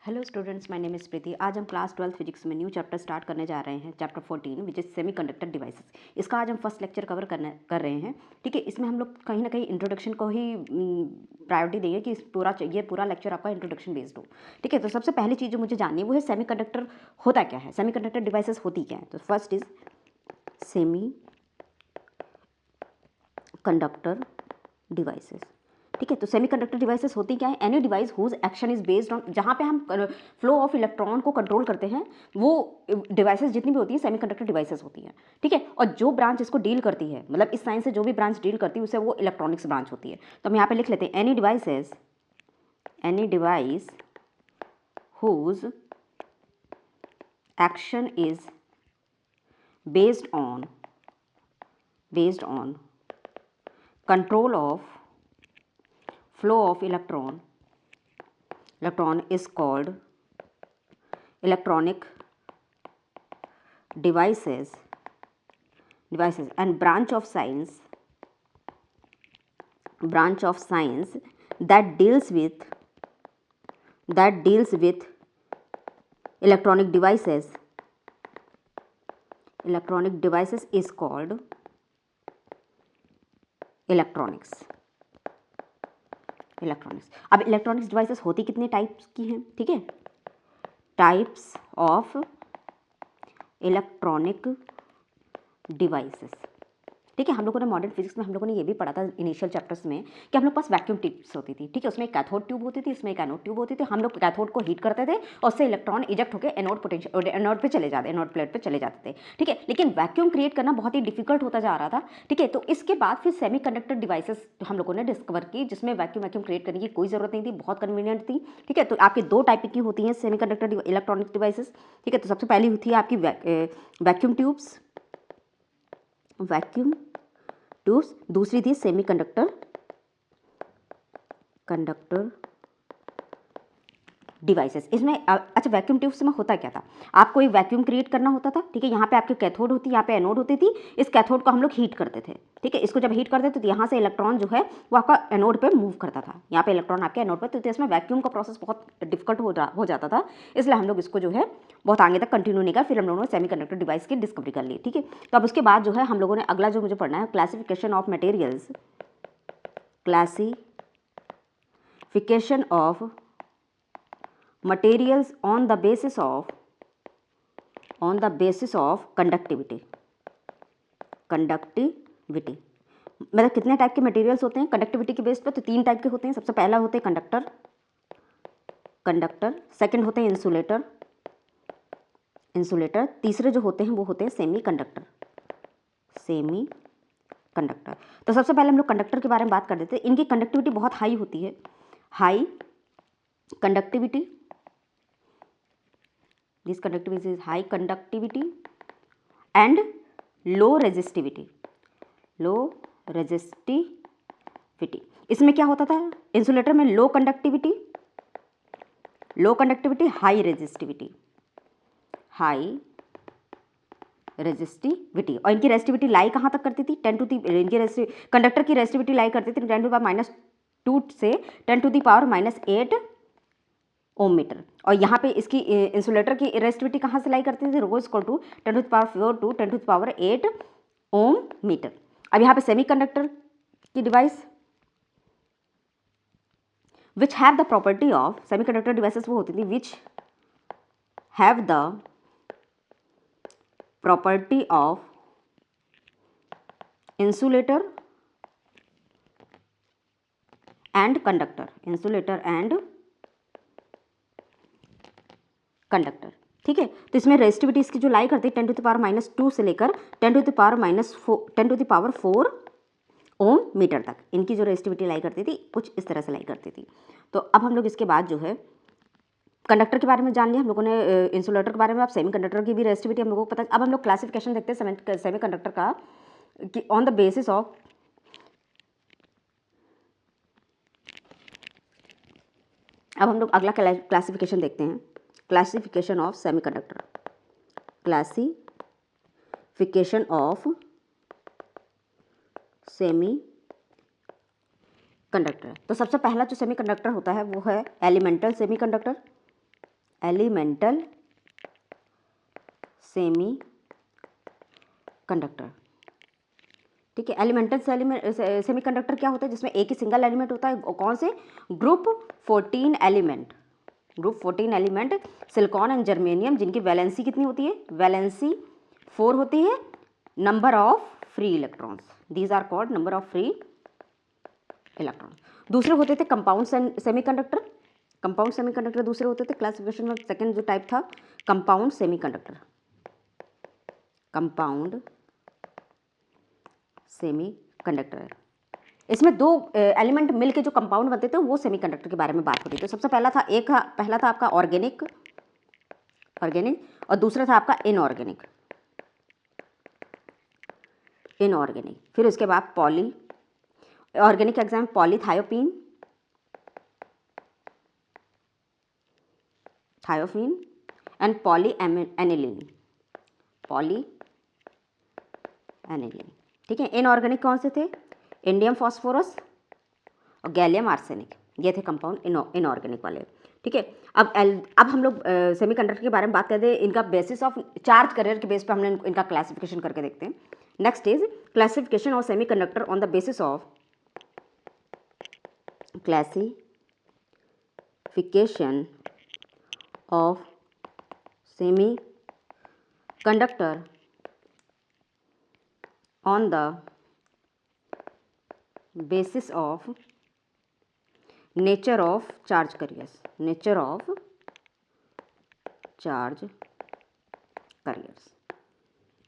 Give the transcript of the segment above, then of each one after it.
Hello students, my name is Preeti. आज हम class 12 physics में न्यू चैप्टर स्टार्ट करने जा रहे हैं, chapter 14 which is semiconductor devices. इसका आज हम फर्स्ट लेक्चर कवर कर रहे हैं। ठीक है, इसमें हम लोग कहीं ना कहीं इंट्रोडक्शन को ही प्रायोरिटी देंगे कि ये पूरा लेक्चर आपका इंट्रोडक्शन बेस्ड हो। ठीक है, तो सबसे पहली चीज़ जो मुझे जाननी है वो है सेमीकंडक्टर होता क्या है, सेमीकंडक्टर डिवाइसेस होती क्या है। तो first is semi conductor devices. ठीक है, तो सेमीकंडक्टर डिवाइसेस होती क्या है, any device whose action is based on, जहाँ पे हम फ्लो ऑफ इलेक्ट्रॉन को कंट्रोल करते हैं, वो डिवाइसेस जितनी भी होती है सेमीकंडक्टर डिवाइसेस होती हैं। ठीक है, और जो ब्रांच इसको डील करती है, मतलब इस साइंस से जो भी ब्रांच डील करती है उसे वो इलेक्ट्रॉनिक्स ब्रांच होती है। तो हम यहाँ पे लिख लेते हैं any device whose action is based on control of flow of electron is called electronic devices and branch of science that deals with electronic devices is called electronics. अब इलेक्ट्रॉनिक्स डिवाइसेस होती कितने टाइप्स की हैं, ठीक है। Types of electronic devices, ठीक है। हम लोगों ने मॉडर्न फिजिक्स में हम लोगों ने ये भी पढ़ा था इनिशियल चैप्टर्स में कि हम लोग पास वैक्यूम ट्यूब्स होती थी, ठीक है। उसमें एक कैथोड ट्यूब होती थी, इसमें एक एनोड ट्यूब होती थी। हम लोग कैथोड को हीट करते थे और उससे इलेक्ट्रॉन इजेक्ट होकर एनोड पे चले जाते, एनोड प्लेट पे चले जाते थे, ठीक है। लेकिन वैक्यूम क्रिएट करना बहुत ही डिफिकल्ट होता जा रहा था, ठीक है। तो इसके बाद फिर सेमीकंडक्टर डिवाइसेस हम लोगों ने डिस्कवर की, जिसमें वैक्यूम क्रिएट करने की कोई जरूरत नहीं थी, बहुत कन्वीनियंट थी, ठीक है। तो आपके दो टाइप की होती हैं सेमीकंडक्टर इलेक्ट्रॉनिक डिवाइसेस, ठीक है। तो सबसे पहली होती है आपकी वैक्यूम ट्यूब्स, दूसरी थी सेमीकंडक्टर डिवाइसेस। इसमें अच्छा, वैक्यूम ट्यूब्स में होता क्या था, आपको एक वैक्यूम क्रिएट करना होता था, ठीक है। यहाँ पे आपकी कैथोड होती, यहाँ पे एनोड होती थी। इस कैथोड को हम लोग हीट करते थे, ठीक है। इसको जब हीट करते थे तो यहाँ से इलेक्ट्रॉन जो है वो आपका एनोड पे मूव करता था, यहाँ पे इलेक्ट्रॉन आपके एनोड पे। तो इसमें वैक्यूम का प्रोसेस बहुत डिफिकल्ट हो जाता था, इसलिए हम लोग इसको जो है बहुत आगे तक कंटिन्यू नहीं कर, फिर हम लोगों ने सेमीकंडक्टर डिवाइस की डिस्कवरी कर ली, ठीक है। तो अब उसके बाद जो है हम लोगों ने अगला जो मुझे पढ़ना है, classification of materials, classification of materials on the basis of conductivity। मतलब कितने टाइप के मटेरियल्स होते हैं कंडक्टिविटी के बेस पर, तो तीन टाइप के होते हैं। सबसे पहला होते हैं कंडक्टर, सेकंड होते हैं इंसुलेटर, तीसरे जो होते हैं वो होते हैं सेमी कंडक्टर। तो सबसे पहले हम लोग कंडक्टर के बारे में बात कर देते हैं। इनकी कंडक्टिविटी बहुत हाई होती है, high conductivity, this conductivity is high conductivity and low resistivity। इसमें क्या होता था, इंसुलेटर में लो कंडक्टिविटी, हाई रेजिस्टिविटी। और इनकी रेजिस्टिविटी लाई कहाँ तक करती थी, कंडक्टर की रेजिस्टिविटी लाई करती थी 10⁻² से 10⁻⁻8 ओम मीटर। और यहाँ पे इसकी इंसुलेटर की रेजिस्टिविटी कहाँ से लाई करती थी, ρ = 10⁴ to 10⁸ ओम मीटर। अब यहाँ पे सेमीकंडक्टर की device which have the property of, semiconductor devices वो होती थी which have the property of insulator and conductor, ठीक है। तो इसमें रेजिस्टिविटी इसकी जो लाई करती है 10⁻² से लेकर 10⁻4 ओम मीटर तक, इनकी जो रेजिस्टिविटी लाई करती थी कुछ इस तरह से लाई करती थी। तो अब हम लोग इसके बाद जो है कंडक्टर के बारे में जान लिया हम लोगों ने, इंसुलेटर के बारे में। अब सेमीकंडक्टर की भी रेजिस्टिविटी हम लोगों को पता। अब हम लोग क्लासिफिकेशन देखते हैं सेमीकंडक्टर का कि ऑन द बेसिस ऑफ, अब हम लोग अगला क्लासिफिकेशन देखते हैं, क्लासिफिकेशन ऑफ सेमीकंडक्टर, सेमीकंडक्टर। तो सबसे पहला जो सेमीकंडक्टर होता है वो है elemental semiconductor, elemental semi conductor. ठीक है, एलिमेंटल सेमी कंडक्टर क्या होता है? जिसमें एक ही सिंगल एलिमेंट होता है। कौन से? Group 14 element, group 14 element silicon and germanium, जिनकी वैलेंसी कितनी होती है? वैलेंसी 4 होती है। Number of free electrons, these are called number of free electrons. दूसरे होते थे कंपाउंड सेमीकंडक्टर। कंपाउंड सेमीकंडक्टर दूसरे होते थे। क्लासिफिकेशन में सेकंड जो टाइप था कंपाउंड सेमीकंडक्टर, कंपाउंड सेमीकंडक्टर। इसमें दो एलिमेंट मिलके जो कंपाउंड बनते थे वो सेमीकंडक्टर के बारे में बात होती थी। तो सबसे पहला था पहला था आपका ऑर्गेनिक और दूसरा था आपका इनऑर्गेनिक। फिर उसके बाद पॉली ऑर्गेनिक एग्जाम पॉलीथायोपीन, एंड पॉलीएनिलीन। ठीक है। इनऑर्गेनिक कौन से थे? इंडियम फास्फोरस और गैलियम आर्सेनिक, ये थे कंपाउंड इनऑर्गेनिक वाले। ठीक है। अब हम लोग सेमीकंडक्टर के बारे में बात करते हैं। इनका बेसिस ऑफ चार्ज कैरियर के बेस पे हमने इनका क्लासिफिकेशन करके देखते हैं। Next is classification of semiconductor on the basis of classification of semiconductor on the basis of nature of charge carriers,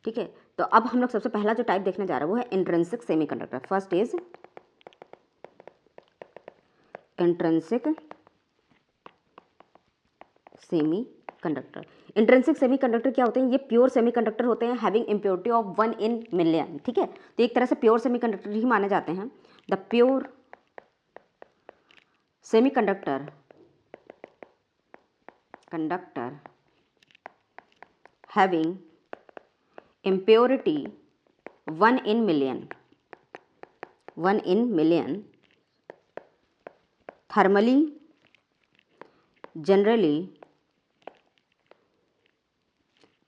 ठीक है। तो अब हम लोग सबसे पहला जो टाइप देखने जा रहे हैं वो है intrinsic semiconductor. First is intrinsic semiconductor. Intrinsic semiconductor क्या होते हैं? ये प्योर सेमीकंडक्टर होते हैं having impurity of 1 in million। ठीक है, तो एक तरह से प्योर सेमीकंडक्टर ही माने जाते हैं। The pure semiconductor having impurity 1 in million,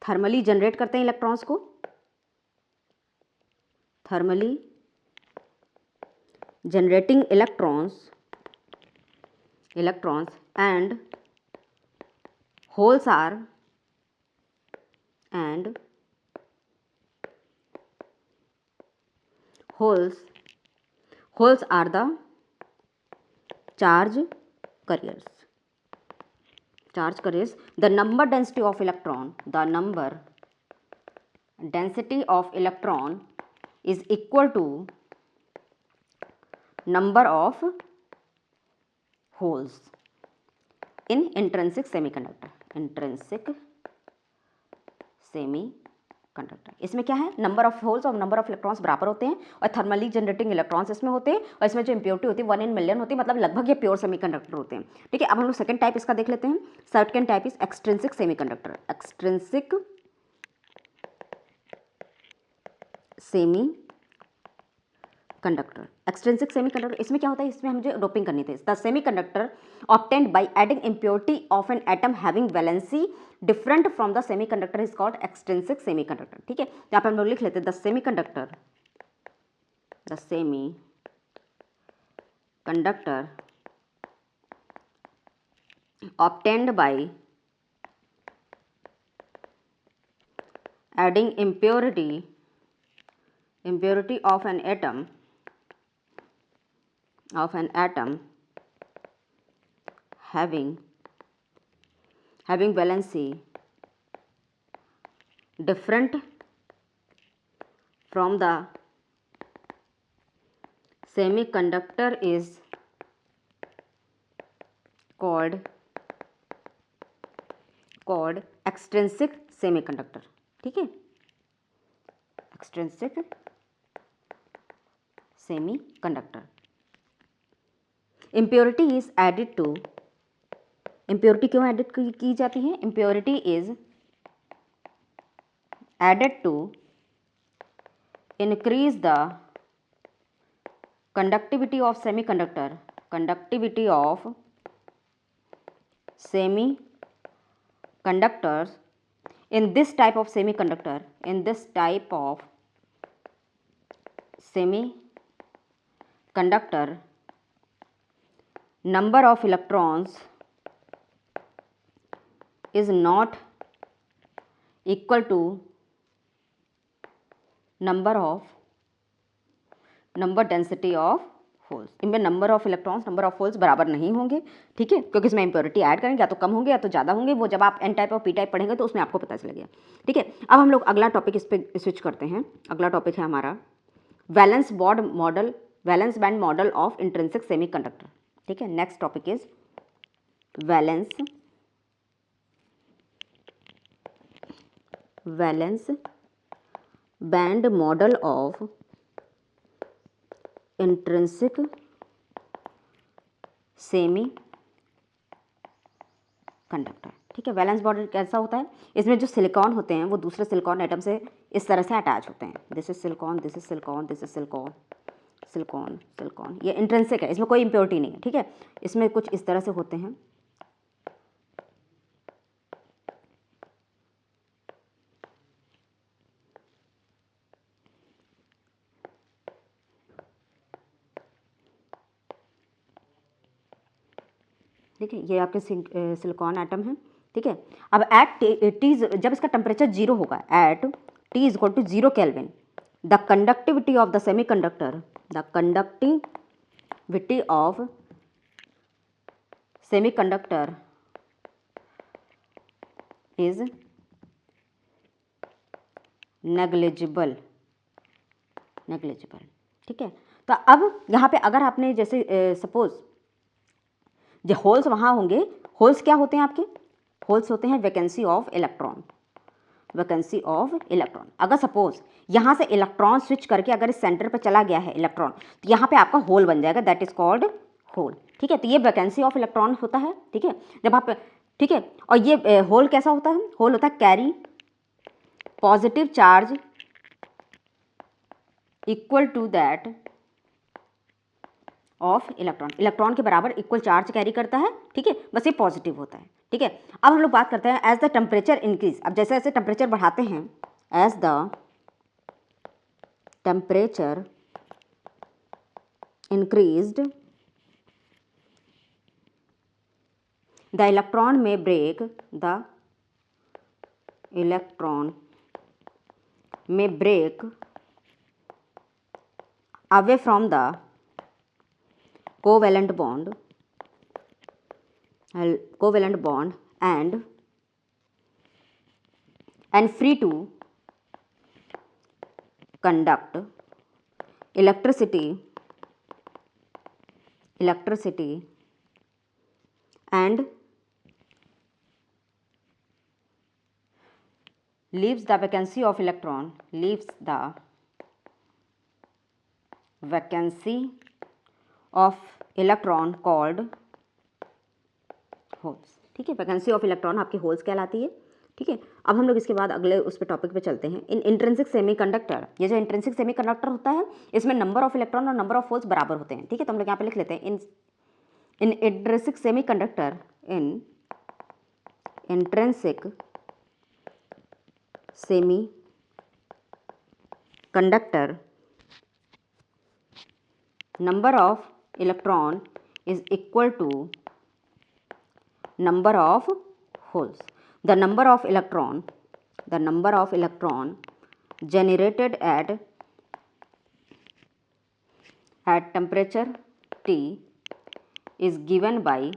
thermally generate करते हैं इलेक्ट्रॉन्स को, thermally generating electrons and holes are the charge carriers. The number density of electron is equal to number of holes in intrinsic semiconductor। इसमें क्या है? Number of holes और number of electrons बराबर होते हैं और थर्मली जनरेटिंग इलेक्ट्रॉन्स इसमें होते हैं और इसमें जो इम्प्योरिटी होती है 1 in million होती है, मतलब लगभग ये प्योर सेमीकंडक्टर होते हैं। ठीक है, अब हम लोग सेकंड टाइप इसका देख लेते हैं। Second type is extrinsic semiconductor. Extrinsic semiconductor इसमें क्या होता है? इसमें मुझे डोपिंग करनी थी। The semiconductor obtained by adding impurity of an atom having valency different from the semiconductor is called extrinsic semiconductor. ठीक है, यहाँ पे हम लोग लिख लेते हैं the semiconductor obtained by adding impurity of an atom having valency different from the semiconductor is called extrinsic semiconductor। ठीक है, extrinsic semiconductor. Impurity is added to, impurity क्यों एडिड की जाती है? Impurity is added to increase the conductivity of semiconductor conductors in this type of semiconductor, in this type of semiconductor, number of electrons is not equal to number density of holes. इनमें number of electrons number of holes बराबर नहीं होंगे, ठीक है, क्योंकि इसमें impurity add करेंगे, या तो कम होंगे या तो ज़्यादा होंगे। वो जब आप एन टाइप और पी टाइप पढ़ेंगे तो उसमें आपको पता चलेगा, ठीक है। अब हम लोग अगला टॉपिक इस पर स्विच करते हैं। अगला टॉपिक है हमारा valence band model of intrinsic semiconductor, ठीक है। Next topic is valence band model of intrinsic semi conductor, ठीक है। वैलेंस बॉन्ड कैसा होता है? इसमें जो सिलिकॉन होते हैं वो दूसरे सिलिकॉन एटम से इस तरह से अटैच होते हैं। This is silicon, this is silicon, this is silicon, silicon, silicon. ये इंट्रिंसिक है, इसमें कोई इम्प्योरिटी नहीं है, ठीक है। इसमें कुछ इस तरह से होते हैं। ठीक है, ये आपके सिलिकॉन एटम है, ठीक है। अब एट टी, जब इसका टेम्परेचर 0 होगा, at T is equal to 0 kelvin, the conductivity of the semiconductor, the conductivity of semiconductor is negligible, ठीक है। तो अब यहाँ पे अगर आपने जैसे सपोज जो होल्स वहाँ होंगे, होल्स क्या होते हैं आपके? होल्स होते हैं वैकेंसी ऑफ इलेक्ट्रॉन, अगर सपोज यहाँ से इलेक्ट्रॉन स्विच करके अगर इस सेंटर पर चला गया है इलेक्ट्रॉन, तो यहाँ पे आपका होल बन जाएगा, दैट इज कॉल्ड होल, ठीक है। तो ये वैकेंसी ऑफ इलेक्ट्रॉन होता है, ठीक है, जब आप, ठीक है। और ये होल कैसा होता है? होल होता है carry positive charge equal to that of electron के बराबर इक्वल चार्ज कैरी करता है, ठीक है, बस ये पॉजिटिव होता है, ठीक है। अब हम लोग बात करते हैं एज द टेम्परेचर इंक्रीज। अब जैसे जैसे टेम्परेचर बढ़ाते हैं, as the temperature increased the electron may break, the electron may break away from the covalent bond and free to conduct electricity and leaves the vacancy of electron, called holes, ठीक है। Vacancy of electron आपकी holes कहलाती है, ठीक है। अब हम लोग इसके बाद अगले उस पर टॉपिक पे चलते हैं। इन इंट्रिंसिक सेमीकंडक्टर, ये जो इंट्रिंसिक सेमीकंडक्टर होता है, इसमें नंबर ऑफ इलेक्ट्रॉन और नंबर ऑफ होल्स बराबर होते हैं, ठीक है। तो हम लोग यहाँ पे लिख लेते हैं in intrinsic semiconductor, in intrinsic semiconductor number of electron is equal to number of holes. The number of electron generated at temperature T is given by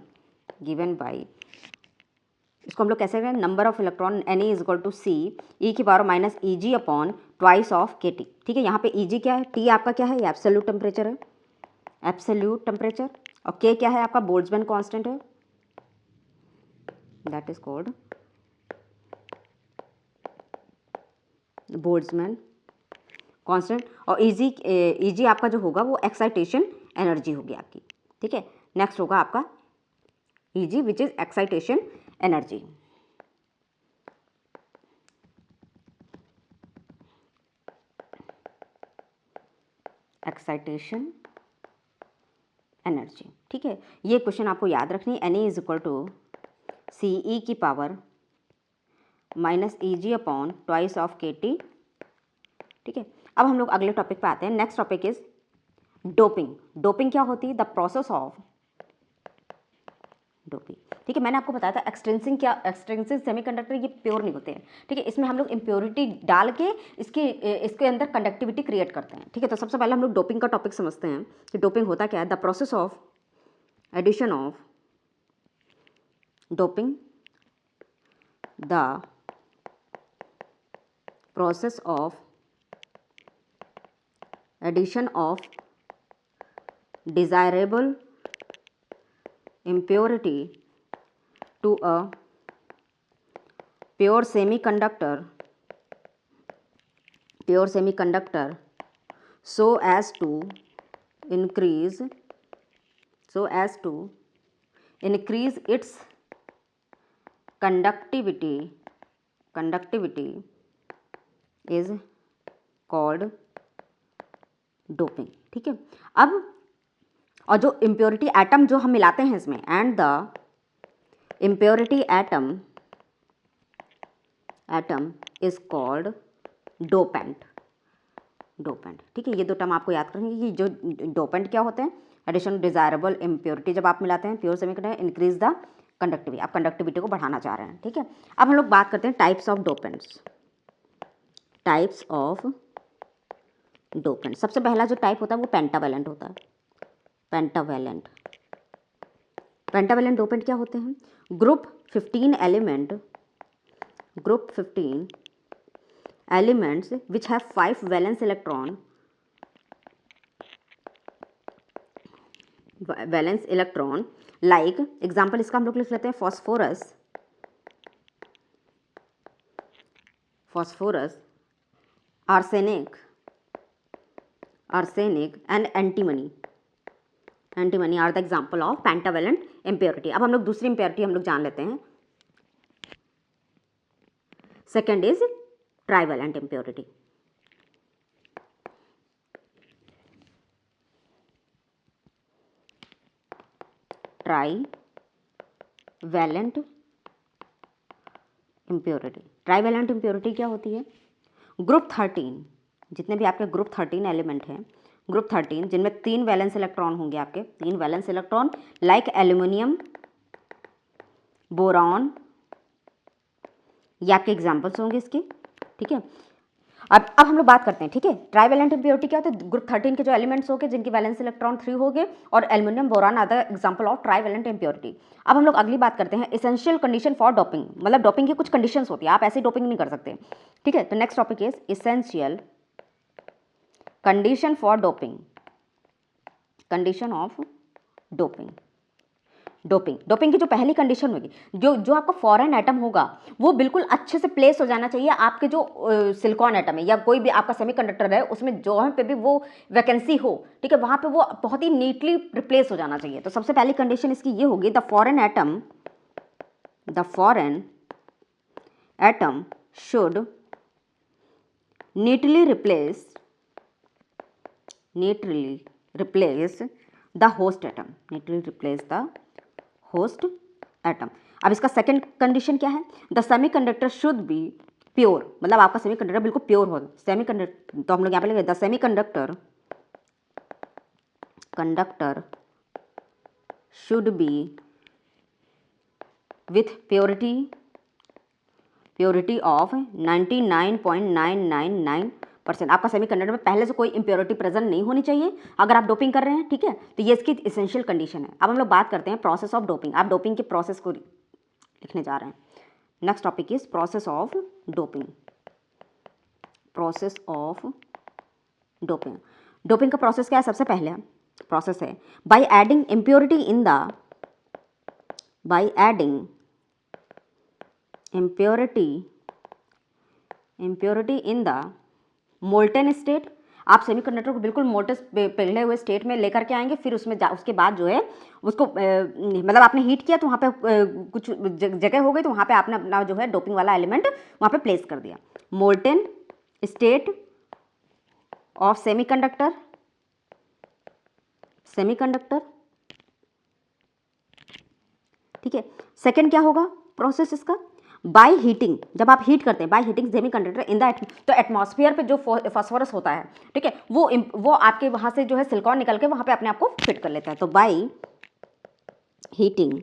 इसको हम लोग कैसे करें? Number of electron Ne is equal to c e की पावर minus e g upon twice of k t, ठीक है। यहाँ पे ई जी क्या है? टी आपका क्या है? ये एब्सोल्यूट टेम्परेचर है, एब्सोल्यूट टेम्परेचर, और के क्या है आपका? बोल्ट्जमैन कांस्टेंट है, that is called Boltzmann constant. और ईजी आपका जो होगा वो एक्साइटेशन एनर्जी होगी आपकी, ठीक है। नेक्स्ट होगा आपका easy which is excitation energy. Excitation energy, ठीक है। ये क्वेश्चन आपको याद रखनी है। N is equal to c e की पावर minus Eg upon twice of Kt। ठीक है, अब हम लोग अगले टॉपिक पे आते हैं। Next topic is doping. Doping क्या होती है? The process of doping. ठीक है, मैंने आपको बताया था एक्सट्रिंसिक सेमीकंडक्टर ये प्योर नहीं होते हैं। ठीक है, इसमें हम लोग इम्प्योरिटी डाल के इसके अंदर कंडक्टिविटी क्रिएट करते हैं। ठीक है, तो सबसे पहले हम लोग डोपिंग का टॉपिक समझते हैं कि डोपिंग होता क्या है। The process of addition of doping, the process of addition of desirable impurity to a pure semiconductor so as to increase its conductivity is called doping। ठीक है, अब और जो इम्प्योरिटी एटम जो हम मिलाते हैं इसमें, and the impurity atom is called dopant. ठीक है, ये दो टर्म आपको याद करेंगे कि जो डोपेंट क्या होते हैं, एडिशन डिजायरेबल इम्प्योरिटी जब आप मिलाते हैं pure semiconductor, increase the conductivity, आप कंडक्टिविटी को बढ़ाना चाह रहे हैं। ठीक है, अब हम लोग बात करते हैं types of dopants. Types of dopant, सबसे पहला जो टाइप होता है वो पेंटावेलेंट होता है। पेंटावेलेंट डोपेंट क्या होते हैं? Group 15 elements which have 5 valence electron like example इसका हम लोग लिख लेते हैं phosphorus, arsenic and antimony are the example of pentavalent impurity. अब हम लोग दूसरी इम्प्योरिटी हम लोग जान लेते हैं। Second is trivalent impurity. Trivalent impurity क्या होती है? ग्रुप 13, जितने भी आपके ग्रुप 13 एलिमेंट हैं, ग्रुप 13 जिनमें 3 वैलेंस इलेक्ट्रॉन होंगे, आपके 3 valence electron like aluminium, boron, ये आपके एग्जाम्पल्स होंगे इसके। ठीक है, अब हम लोग बात करते हैं। ठीक है, ट्राइवेलेंट इम्प्योरिटी क्या होता है? ग्रुप 13 के जो एलिमेंट्स होंगे जिनकी वैलेंस इलेक्ट्रॉन 3 होंगे और aluminium, boron are the example of trivalent impurity. अब हम लोग अगली बात करते हैं एसेंशियल कंडीशन फॉर डोपिंग, मतलब डोपिंग की कुछ कंडीशंस होती है, आप ऐसे डोपिंग नहीं कर सकते। ठीक है, तो next topic is essential condition for doping, condition of doping की जो पहली कंडीशन होगी, जो आपका फॉरेन एटम होगा वो बिल्कुल अच्छे से प्लेस हो जाना चाहिए आपके जो सिलिकॉन एटम है या कोई भी आपका सेमीकंडक्टर है, उसमें जहाँ पे भी वो वैकेंसी हो, ठीक है, वहाँ पे वो बहुत ही नीटली रिप्लेस हो जाना चाहिए। तो सबसे पहली कंडीशन इसकी ये होगी, the foreign atom should neatly replace the host atom. अब इसका सेकंड कंडीशन क्या है? The semiconductor should be pure, मतलब आपका सेमीकंडक्टर बिल्कुल प्योर हो। सेमीकंडक्टर तो हम लोग यहाँ पे लिखेंगे the semiconductor should be with purity of 99.999%। आपका सेमीकंडक्टर में पहले से कोई इंप्योरिटी प्रेजेंट नहीं होनी चाहिए अगर आप डोपिंग कर रहे हैं। ठीक है, तो ये इसकी एसेंशियल कंडीशन है। अब हम लोग बात करते हैं प्रोसेस ऑफ डोपिंग। आप डोपिंग के प्रोसेस को लिखने जा रहे हैं। Next topic is process of doping. Doping का प्रोसेस क्या है? सबसे पहले प्रोसेस है by adding impurity in the molten state. आप सेमीकंडक्टर को बिल्कुल मोल्टेन पिघले हुए स्टेट में लेकर के आएंगे, फिर उसके बाद जो है उसको मतलब आपने हीट किया तो वहाँ पे कुछ जगह हो गई, तो वहाँ पे आपने अपना जो है डोपिंग वाला एलिमेंट वहाँ पे प्लेस कर दिया। मोल्टेन स्टेट ऑफ सेमीकंडक्टर ठीक है। सेकेंड क्या होगा प्रोसेस इसका? बाय हीटिंग, जब आप हीट करते हैं, by heating semi conductor in the तो एटमॉस्फेयर पे जो फॉस्फोरस होता है, ठीक है, वो आपके वहाँ से जो है सिलिकॉन निकल के वहाँ पे अपने आप को फिट कर लेता है। तो by heating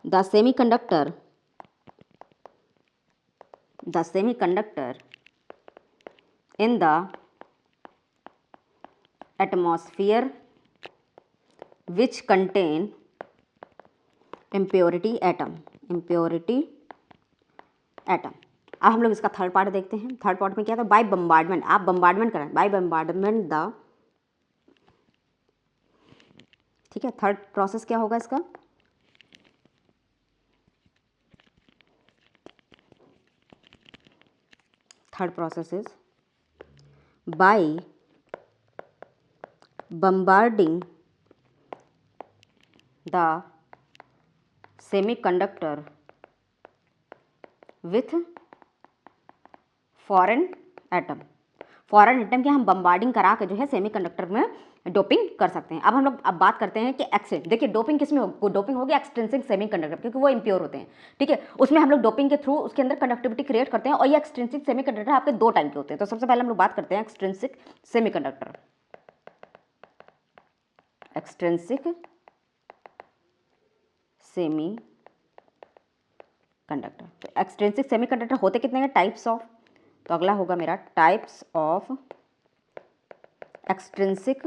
the semiconductor in the atmosphere which contain impurity atom। अब हम लोग इसका थर्ड पार्ट देखते हैं। थर्ड पार्ट में क्या था, बाय बम्बार्डमेंट, आप बम्बार्डमेंट करें, बाय बम्बार्डमेंट द, ठीक है। थर्ड प्रोसेस क्या होगा इसका, third process is by bombarding the semiconductor with foreign atom। Foreign atom की हम बम्बार्डिंग करा के जो है सेमीकंडक्टर में डोपिंग कर सकते हैं। अब हम लोग अब बात करते हैं कि देखिए डोपिंग किस में हो, डोपिंग होगी एक्सट्रिंसिक सेमीकंडक्टर, क्योंकि वो इम्प्योर होते हैं, ठीक है। उसमें हम लोग डोपिंग के थ्रू उसके अंदर कंडक्टिविटी क्रिएट करते हैं, और ये एक्सट्रिंसिक सेमीकंडक्टर आपके दो टाइप के होते हैं। तो सबसे पहले हम लोग बात करते हैं एक्सट्रिंसिक सेमीकंडक्टर। एक्सट्रिंसिक सेमीकंडक्टर, तो एक्सट्रिंसिक सेमीकंडक्टर होते कितने हैं, टाइप्स ऑफ। तो अगला होगा मेरा टाइप्स ऑफ एक्सट्रिंसिक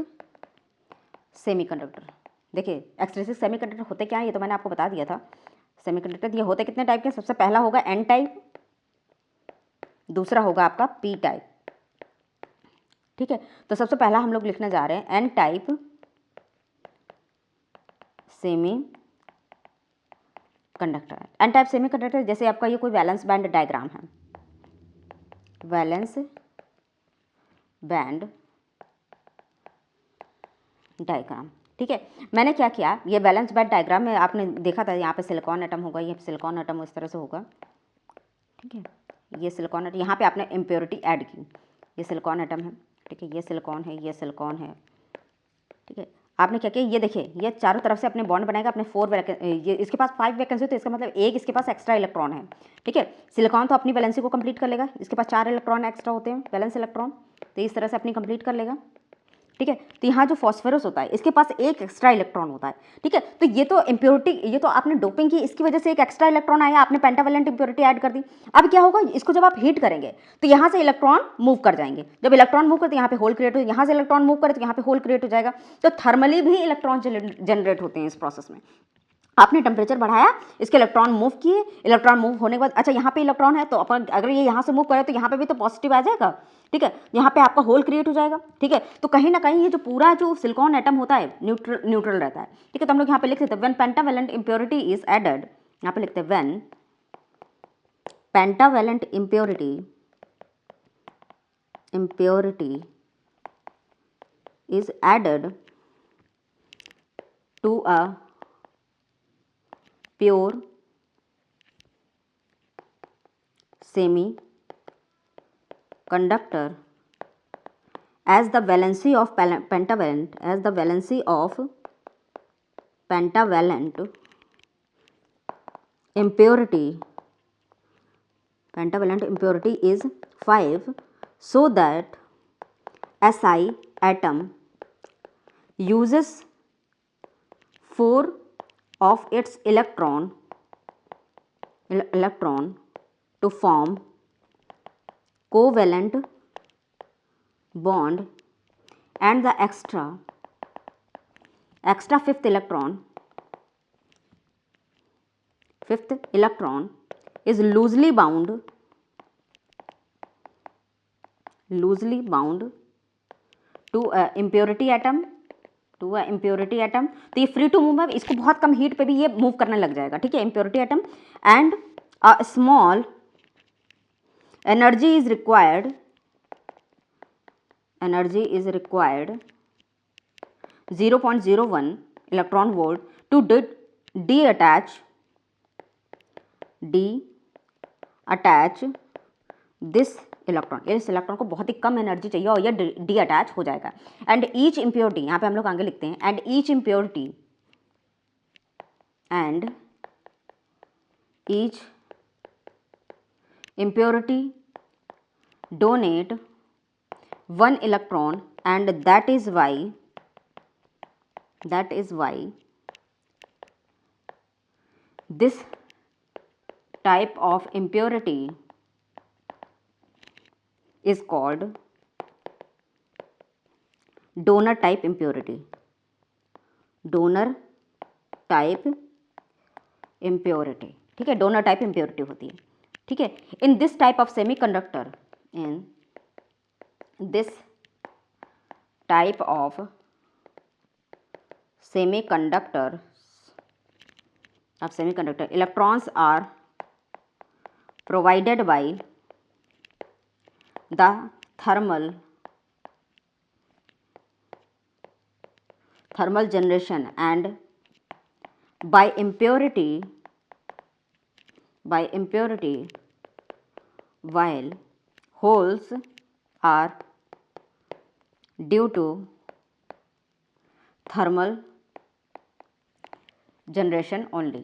सेमीकंडक्टर। देखिए एक्सट्रिंसिक सेमीकंडक्टर होते क्या है, ये तो मैंने आपको बता दिया था। सेमीकंडक्टर ये होते कितने टाइप के, सबसे पहला होगा एन टाइप, दूसरा होगा आपका पी टाइप, ठीक है। तो सबसे पहला हम लोग लिखने जा रहे हैं N type semi conductor. N type semi conductor जैसे आपका ये कोई वैलेंस बैंड डायग्राम है, वैलेंस बैंड डायग्राम, ठीक है। मैंने क्या किया, ये वैलेंस बैंड डायग्राम में आपने देखा था, यहाँ पे सिलिकॉन एटम होगा, ये सिलिकॉन एटम इस तरह से होगा, ठीक है। ये सिलिकॉन एटम, यहाँ पे आपने इम्प्योरिटी ऐड की, ये सिलिकॉन एटम है, ठीक है, ये सिलिकॉन है, ये सिलिकॉन है, ठीक है। आपने क्या किया, ये देखिए ये चारों तरफ से अपने बॉन्ड बनाएगा, अपने ये इसके पास 5 वैकेंसी, तो इसका मतलब एक इसके पास एक्स्ट्रा इलेक्ट्रॉन है, ठीक है। सिलिकॉन तो अपनी वैलेंसी को कंप्लीट कर लेगा, इसके पास 4 इलेक्ट्रॉन एक्स्ट्रा होते हैं, वैलेंस इलेक्ट्रॉन, तो इस तरह से अपनी कंप्लीट कर लेगा, ठीक है। तो यहाँ जो फॉस्फोरस होता है इसके पास एक एक्स्ट्रा इलेक्ट्रॉन होता है, ठीक है। तो ये तो इम्प्योरिटी, ये तो आपने डोपिंग की, इसकी वजह से एक एक्स्ट्रा इलेक्ट्रॉन आया, आपने पेंटावेलेंट इम्प्योरिटी ऐड कर दी। अब क्या होगा, इसको जब आप हीट करेंगे तो यहाँ से इलेक्ट्रॉन मूव कर जाएंगे, जब इलेक्ट्रॉन मूव करते यहाँ पे होल क्रिएट हो, यहाँ से इलेक्ट्रॉन मूव करे तो यहाँ पे होल क्रिएट हो जाएगा। तो थर्मली भी इलेक्ट्रॉन जनरेट होते हैं इस प्रोसेस में। आपने टेम्परेचर बढ़ाया, इसके इलेक्ट्रॉन मूव किए, इलेक्ट्रॉन मूव होने के बाद अच्छा यहाँ पे इलेक्ट्रॉन है, तो अपन अगर ये यहाँ से मूव करे तो यहाँ पे भी तो पॉजिटिव आ जाएगा, ठीक है। यहाँ पे आपका होल क्रिएट हो जाएगा, ठीक है। तो कहीं ना कहीं ये जो पूरा जो सिलिकॉन एटम होता है न्यूट्रल रहता है, ठीक है। तो हम लोग यहाँ पे लिख देते हैं when pentavalent impurity is added, यहाँ पे लिखते हैं when pentavalent impurity is added to a pure semiconductor as the valency of pentavalent impurity is 5, so that Si atom uses 4 of its electron to form covalent bond, and the extra fifth electron is loosely bound to a impurity atom, तो ये free to move है, इसको बहुत कम heat पे भी ये move करने लग जाएगा, ठीक है, impurity atom. And a small energy is required 0.01 electron volt to deattach this electron, इस इलेक्ट्रॉन को बहुत ही कम एनर्जी चाहिए और ये डीअटैच हो जाएगा। एंड ईच इम्प्योरिटी, यहाँ पे हम लोग आगे लिखते हैं and each impurity impurity donate one electron, and that is why this type of impurity is called donor type impurity. Donor type impurity, ठीक है, डोनर टाइप इम्प्योरिटी होती है, ठीक है। In this type of semiconductor, in this type of semiconductor electrons are provided by the thermal generation, and by impurity while holes are due to thermal generation only,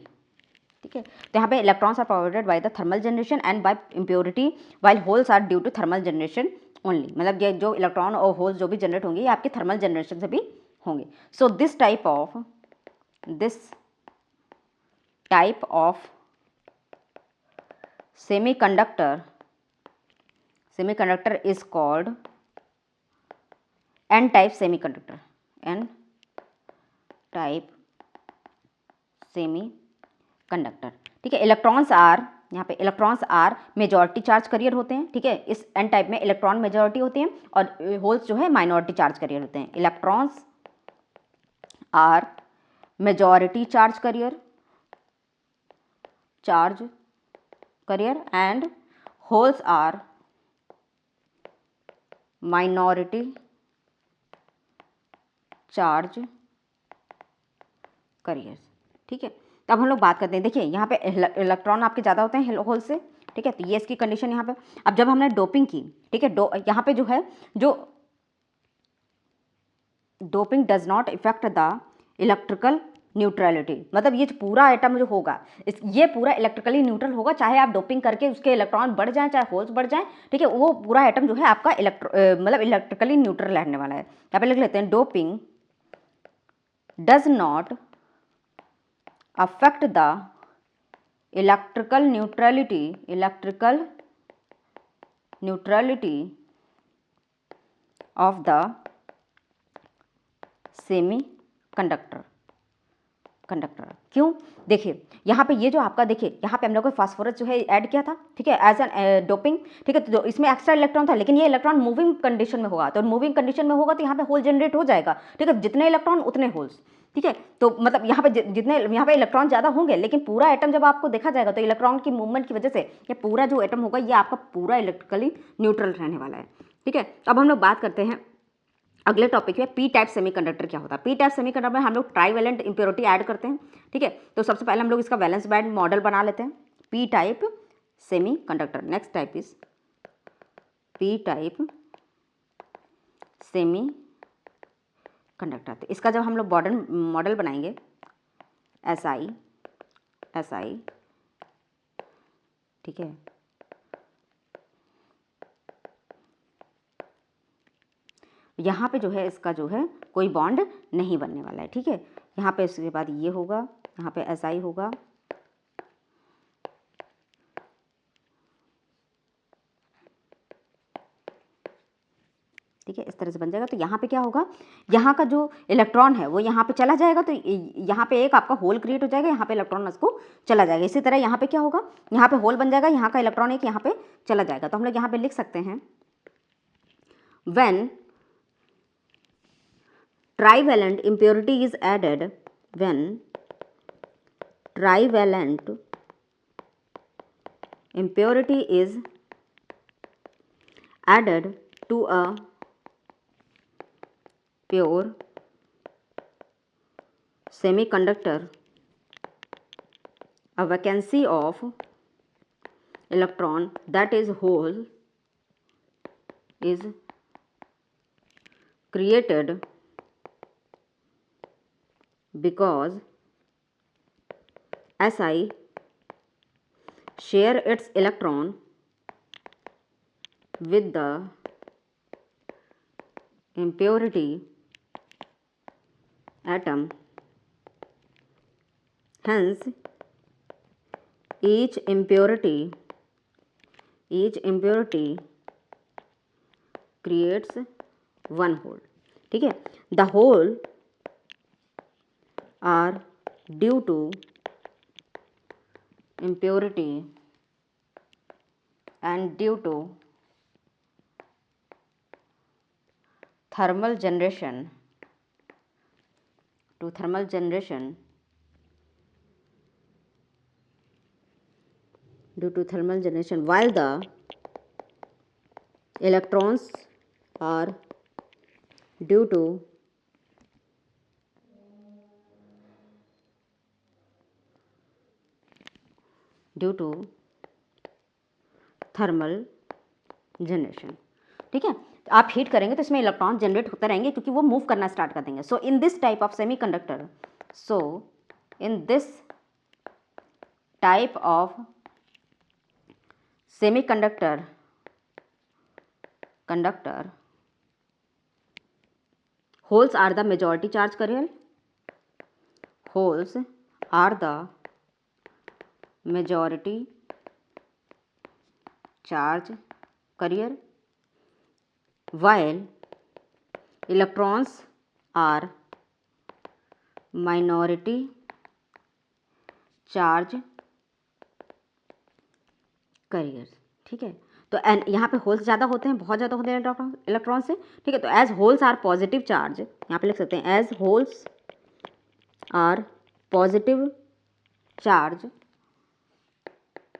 ठीक है। तो यहाँ पे electrons are provided by the thermal generation and by impurity while holes are due to thermal generation only, मतलब ये जो electron और holes जो भी जनरेट होंगे ये आपके थर्मल जनरेशन से भी होंगे। So this type of semiconductor is called N type semiconductor, semiconductor, ठीक है। इलेक्ट्रॉन्स आर, यहाँ पे electrons are majority charge carrier होते हैं, ठीक है। इस एन टाइप में इलेक्ट्रॉन मेजॉरिटी होते हैं और होल्स जो है माइनॉरिटी चार्ज करियर होते हैं। Electrons are majority charge carrier and holes are minority charge carrier, ठीक है। तो अब हम लोग बात करते हैं, देखिए यहाँ पे इलेक्ट्रॉन आपके ज़्यादा होते हैं होल से, ठीक है। तो ये इसकी कंडीशन यहाँ पे। अब जब हमने डोपिंग की, ठीक है, यहाँ पे जो है जो doping does not effect the electrical neutrality, मतलब ये जो पूरा आइटम जो होगा ये पूरा इलेक्ट्रिकली न्यूट्रल होगा, चाहे आप डोपिंग करके उसके इलेक्ट्रॉन बढ़ जाएं चाहे होल्स बढ़ जाएं, ठीक है। वो पूरा आइटम जो है आपका मतलब इलेक्ट्रिकली न्यूट्रल रहने वाला है। यहाँ पे लिख लेते हैं, doping does not affect the electrical neutrality of the semiconductor। क्यों? देखिए यहाँ पे ये जो आपका, देखिए यहाँ पे हम लोग को फास्फोरस जो है ऐड किया था, ठीक है, एज एन डोपिंग, ठीक है। तो इसमें एक्स्ट्रा इलेक्ट्रॉन था, लेकिन ये इलेक्ट्रॉन मूविंग कंडीशन में होगा, तो मूविंग कंडीशन में होगा तो यहाँ पे होल जनरेट हो जाएगा, ठीक है। जितने इलेक्ट्रॉन उतने होल्स, ठीक है। तो मतलब यहाँ पे जितने यहाँ पे इलेक्ट्रॉन ज़्यादा होंगे, लेकिन पूरा एटम जब आपको देखा जाएगा तो इलेक्ट्रॉन की मूवमेंट की वजह से ये पूरा जो एटम होगा ये आपका पूरा इलेक्ट्रिकली न्यूट्रल रहने वाला है, ठीक है। अब हम लोग बात करते हैं अगले टॉपिक में, पी टाइप सेमीकंडक्टर क्या होता है। पी टाइप सेमीकंडक्टर में हम लोग ट्राईवैलेंट इंप्योरिटी ऐड करते हैं, ठीक है। तो सबसे पहले हम लोग इसका वैलेंस बैंड मॉडल बना लेते हैं, P type semiconductor. Next type is P type semiconductor. तो इसका जब हम लोग मॉडल बनाएंगे, SI, ठीक है, यहाँ पे जो है इसका जो है कोई बॉन्ड नहीं बनने वाला है, ठीक है। यहाँ पे इसके बाद ये होगा, यहाँ पे SI होगा, ठीक है, इस तरह से बन जाएगा। तो यहाँ पे क्या होगा, यहाँ का जो इलेक्ट्रॉन है वो यहाँ पे चला जाएगा, तो यहाँ पे एक आपका होल क्रिएट हो जाएगा, यहाँ पे इलेक्ट्रॉन उसको चला जाएगा। इसी तरह यहाँ पे क्या होगा, यहाँ पे होल बन जाएगा, यहाँ का इलेक्ट्रॉन एक यहाँ पे चला जाएगा। तो हम लोग यहाँ पे लिख सकते हैं, when trivalent impurity is added, when trivalent impurity is added to a pure semiconductor, a vacancy of electron, that is hole, is created because SI share its electron with the impurity atom. Hence, each impurity creates one hole. ठीक है, the hole are due to impurity and due to thermal generation while the electrons are due to thermal generation. ठीक है, आप heat करेंगे तो इसमें electron generate होते रहेंगे क्योंकि वो मूव करना स्टार्ट कर देंगे. So in this type of semiconductor holes are the majority charge carrier. Holes are the majority charge carrier while electrons are minority charge carriers. ठीक है, तो यहाँ पे होल्स ज़्यादा होते हैं, बहुत ज़्यादा होते हैं इलेक्ट्रॉन से. ठीक है, तो as holes are positive charge, यहाँ पे लिख सकते हैं as holes are positive charge,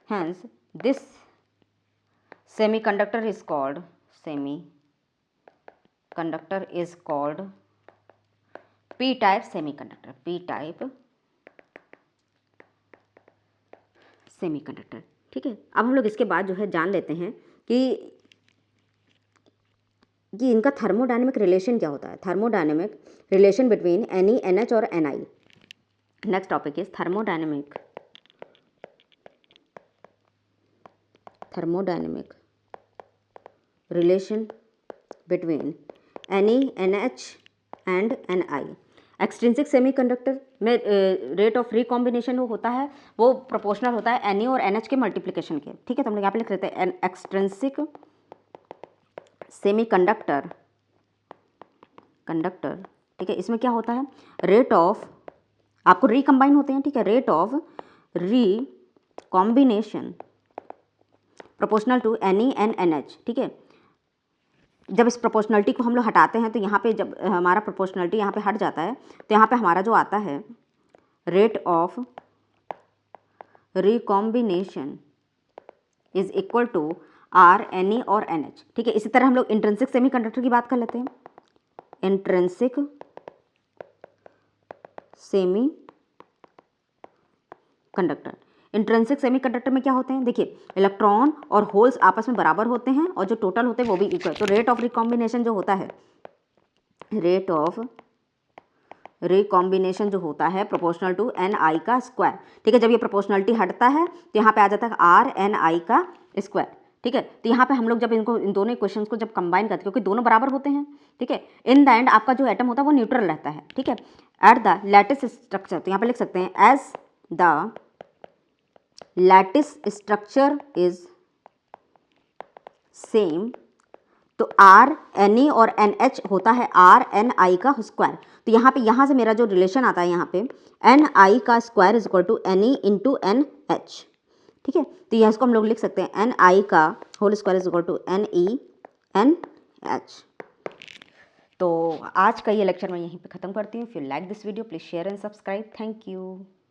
hence this semiconductor is called p-type semiconductor. ठीक है, अब हम लोग इसके बाद जो है जान लेते हैं कि इनका थर्मोडायनेमिक रिलेशन क्या होता है. Thermodynamic relation between Na, NH और Ni. Next topic is thermodynamic relation between Ne, NH and Ni. Extrinsic semiconductor में रेट ऑफ रिकॉम्बिनेशन वो होता है, वो प्रोपोर्शनल होता है Ne और NH के मल्टीप्लिकेशन के. ठीक है, तो हम लोग यहाँ पे लिख लेते हैं एक्सट्रिंसिक सेमीकंडक्टर. ठीक है, इसमें क्या होता है, रेट ऑफ, आपको रिकम्बाइन होते हैं. ठीक है, rate of recombination proportional to Ne and NH. ठीक है, जब इस प्रोपोर्शनलिटी को हम लोग हटाते हैं तो यहाँ पे जब हमारा प्रोपोर्शनलिटी यहाँ पे हट जाता है तो यहाँ पे हमारा जो आता है rate of recombination is equal to Ne और NH. ठीक है, इसी तरह हम लोग इंट्रिंसिक सेमीकंडक्टर की बात कर लेते हैं. इंट्रिंसिक सेमीकंडक्टर में क्या होते हैं, देखिए इलेक्ट्रॉन और होल्स आपस में बराबर होते हैं और जो टोटल होते हैं वो भी इक्वल. तो रेट ऑफ रिकॉम्बिनेशन जो होता है, होता है प्रोपोर्शनल टू Ni का स्क्वायर. ठीक है, जब ये प्रोपोर्शनलिटी हटता है तो यहाँ पे आ जाता है RNi का स्क्वायर. ठीक है, तो यहाँ पे हम लोग जब इन दोनों इक्वेशंस को जब कंबाइन करते हैं क्योंकि दोनों बराबर होते हैं. ठीक है, इन द एंड आपका जो एटम होता है वो न्यूट्रल रहता है. ठीक है, एट द लैटिस स्ट्रक्चर, तो यहाँ पे लिख सकते हैं as the lattice structure is same. तो Ne और NH होता है RNi का स्क्वायर. तो यहाँ से मेरा जो रिलेशन आता है यहाँ पे Ni का square is equal to Ne into NH. ठीक है, तो यह इसको हम लोग लिख सकते हैं Ni का whole square is equal to NeNH. तो आज का ये लेक्चर मैं यहीं पे ख़त्म करती हूँ. If you like this video please share and subscribe. Thank you.